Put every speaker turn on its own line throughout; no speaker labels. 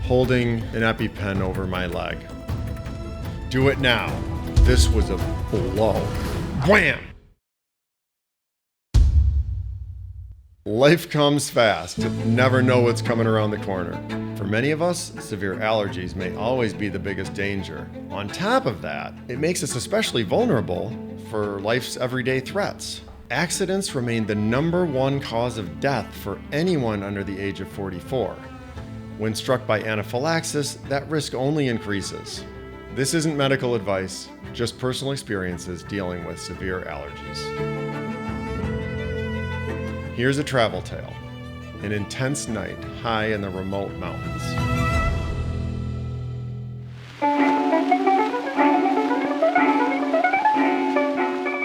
holding an EpiPen over my leg. Do it now. This was a blow. Wham! Life comes fast. Never know what's coming around the corner. For many of us, severe allergies may always be the biggest danger. On top of that, it makes us especially vulnerable for life's everyday threats. Accidents remain the #1 cause of death for anyone under the age of 44. When struck by anaphylaxis, that risk only increases. This isn't medical advice, just personal experiences dealing with severe allergies. Here's a travel tale. An intense night high in the remote mountains.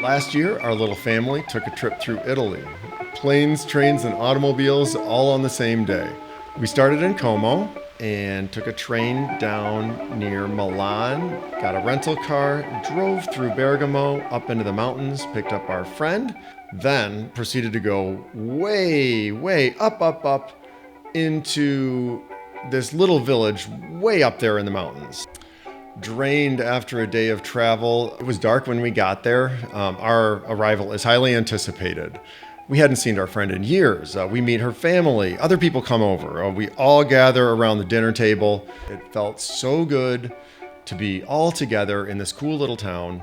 Last year, our little family took a trip through Italy. Planes, trains, and automobiles all on the same day. We started in Como and took a train down near Milan, got a rental car, drove through Bergamo, up into the mountains, picked up our friend, then proceeded to go way up into this little village way up there in the mountains. Drained after a day of travel. It was dark when we got there. Our arrival is highly anticipated. We hadn't seen our friend in years. We meet her family. Other people come over. We all gather around the dinner table. It felt so good to be all together in this cool little town.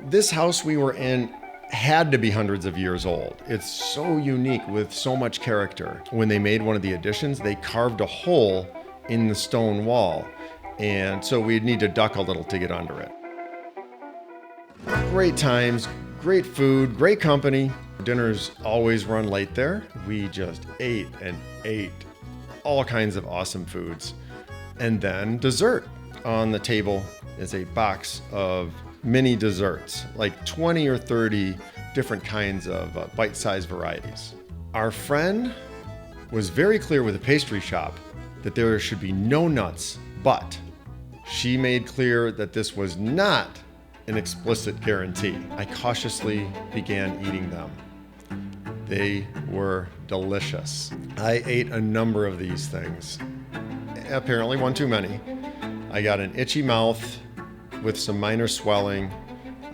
This house we were in had to be hundreds of years old. It's so unique with so much character. When they made one of the additions, they carved a hole in the stone wall. And so we'd need to duck a little to get under it. Great times, great food, great company. Dinners always run late there. We just ate and ate all kinds of awesome foods. And then dessert. On the table is a box of mini desserts, like 20 or 30 different kinds of bite-sized varieties. Our friend was very clear with the pastry shop that there should be no nuts, but she made clear that this was not an explicit guarantee. I cautiously began eating them. They were delicious. I ate a number of these things. Apparently one too many. I got an itchy mouth with some minor swelling.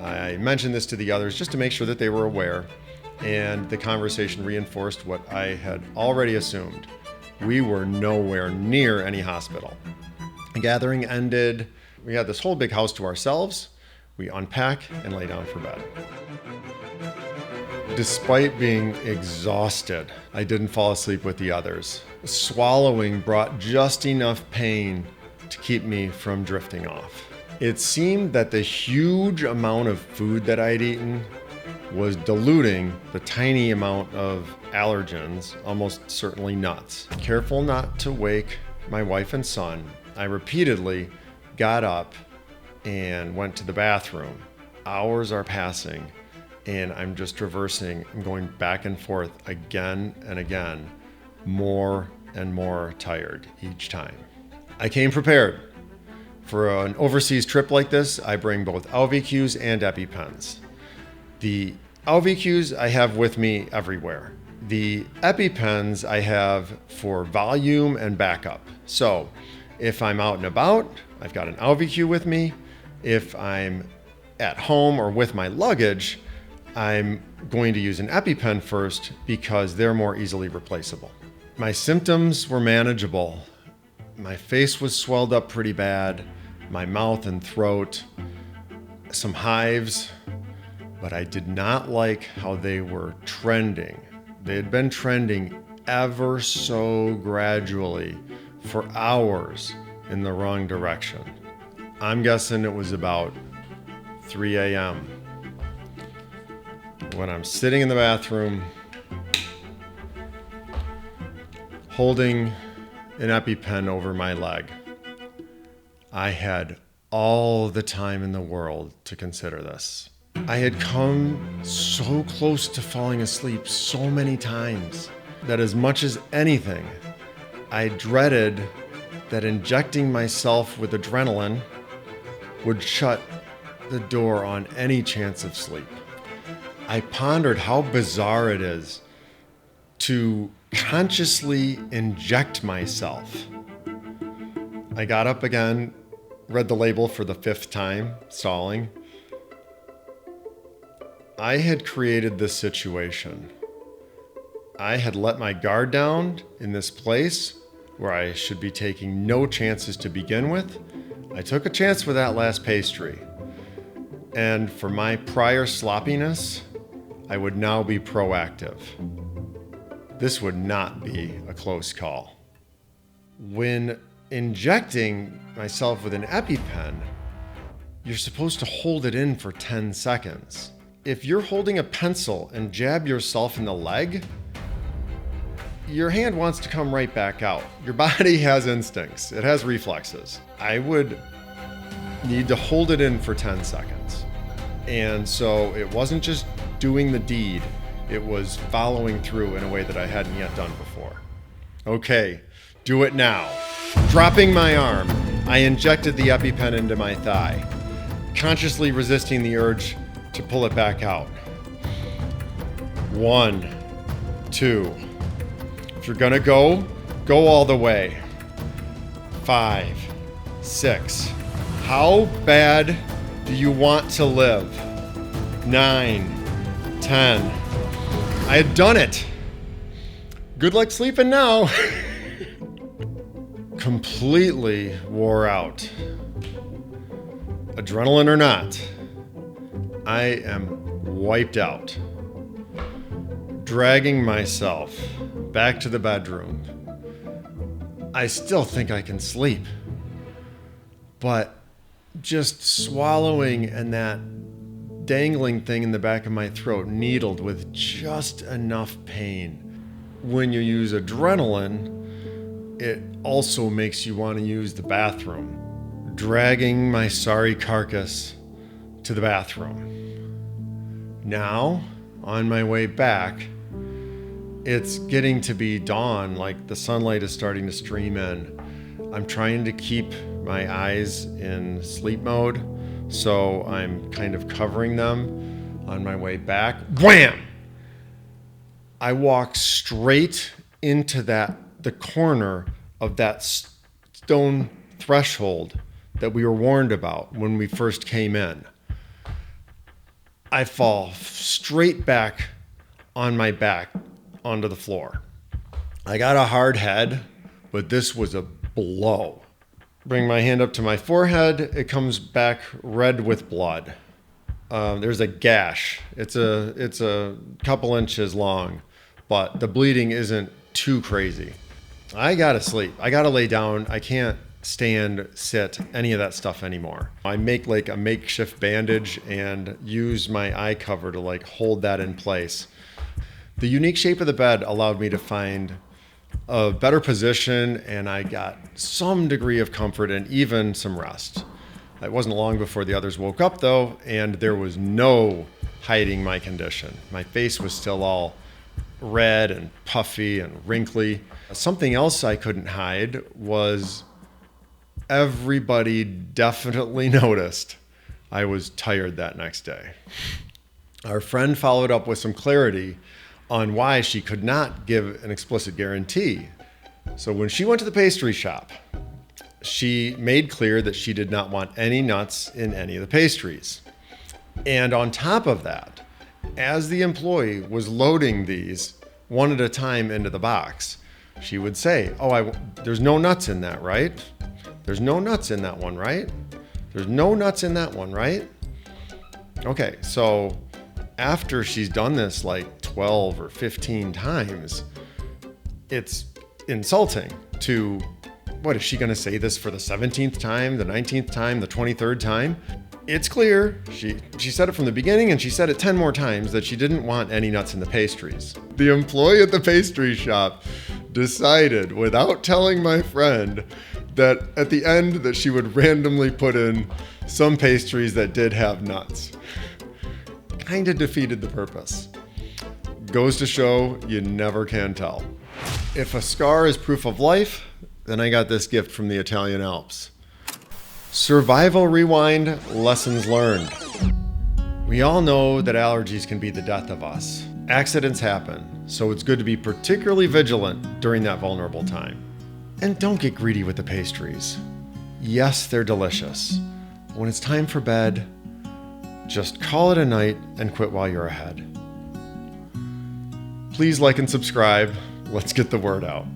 I mentioned this to the others just to make sure that they were aware, and the conversation reinforced what I had already assumed. We were nowhere near any hospital. The gathering ended. We had this whole big house to ourselves. We unpack and lay down for bed. Despite being exhausted, I didn't fall asleep with the others. Swallowing brought just enough pain to keep me from drifting off. It seemed that the huge amount of food that I'd eaten was diluting the tiny amount of allergens, almost certainly nuts. Careful not to wake my wife and son, I repeatedly got up and went to the bathroom. Hours are passing, and I'm just traversing. I'm going back and forth again and again, more and more tired each time. I came prepared. For an overseas trip like this, I bring both LVQs and EpiPens. The LVQs I have with me everywhere. The EpiPens I have for volume and backup. So if I'm out and about, I've got an LVQ with me. If I'm at home or with my luggage, I'm going to use an EpiPen first because they're more easily replaceable. My symptoms were manageable. My face was swelled up pretty bad, my mouth and throat, some hives, but I did not like how they were trending. They had been trending ever so gradually for hours in the wrong direction. I'm guessing it was about 3 a.m. when I'm sitting in the bathroom holding an EpiPen over my leg. I had all the time in the world to consider this. I had come so close to falling asleep so many times that as much as anything, I dreaded that injecting myself with adrenaline would shut the door on any chance of sleep. I pondered how bizarre it is to consciously inject myself. I got up again, read the label for the 5th time, stalling. I had created this situation. I had let my guard down in this place where I should be taking no chances to begin with. I took a chance with that last pastry. And for my prior sloppiness, I would now be proactive. This would not be a close call. When injecting myself with an EpiPen, you're supposed to hold it in for 10 seconds. If you're holding a pencil and jab yourself in the leg, your hand wants to come right back out. Your body has instincts. It has reflexes. I would need to hold it in for 10 seconds. And so it wasn't just doing the deed, it was following through in a way that I hadn't yet done before. Okay, do it now. Dropping my arm, I injected the EpiPen into my thigh, consciously resisting the urge to pull it back out. 1, 2. If you're gonna go all the way. 5, 6. How bad do you want to live? 9, 10. I had done it. Good luck sleeping now. Completely wore out. Adrenaline or not, I am wiped out. Dragging myself back to the bedroom. I still think I can sleep, but just swallowing and that dangling thing in the back of my throat, needled with just enough pain. When you use adrenaline, it also makes you want to use the bathroom. Dragging my sorry carcass to the bathroom. Now, on my way back, it's getting to be dawn, like the sunlight is starting to stream in. I'm trying to keep my eyes in sleep mode, so I'm kind of covering them on my way back. Wham! I walk straight into the corner of that stone threshold that we were warned about when we first came in. I fall straight back on my back onto the floor. I got a hard head, but this was a blow. Bring my hand up to my forehead. It comes back red with blood. There's a gash. It's a couple inches long, but the bleeding isn't too crazy. I gotta sleep. I gotta lay down. I can't stand, sit, any of that stuff anymore. I make like a makeshift bandage and use my eye cover to like hold that in place. The unique shape of the bed allowed me to find a better position, and I got some degree of comfort and even some rest. It wasn't long before the others woke up though, and there was no hiding my condition. My face was still all red and puffy and wrinkly. Something else I couldn't hide was everybody definitely noticed I was tired that next day. Our friend followed up with some clarity on why she could not give an explicit guarantee. So when she went to the pastry shop, she made clear that she did not want any nuts in any of the pastries. And on top of that, as the employee was loading these one at a time into the box, she would say, there's no nuts in that, right? There's no nuts in that one, right? There's no nuts in that one, right? Okay, so after she's done this like 12 or 15 times, it's insulting to, what is she gonna say this for the 17th time, the 19th time, the 23rd time? It's clear, she said it from the beginning and she said it 10 more times that she didn't want any nuts in the pastries. The employee at the pastry shop decided, without telling my friend, that at the end that she would randomly put in some pastries that did have nuts. Kind of defeated the purpose. Goes to show you never can tell. If a scar is proof of life, then I got this gift from the Italian Alps. Survival Rewind Lessons Learned. We all know that allergies can be the death of us. Accidents happen, so it's good to be particularly vigilant during that vulnerable time. And don't get greedy with the pastries. yes, they're delicious. When it's time for bed, just call it a night and quit while you're ahead. Please like and subscribe. Let's get the word out.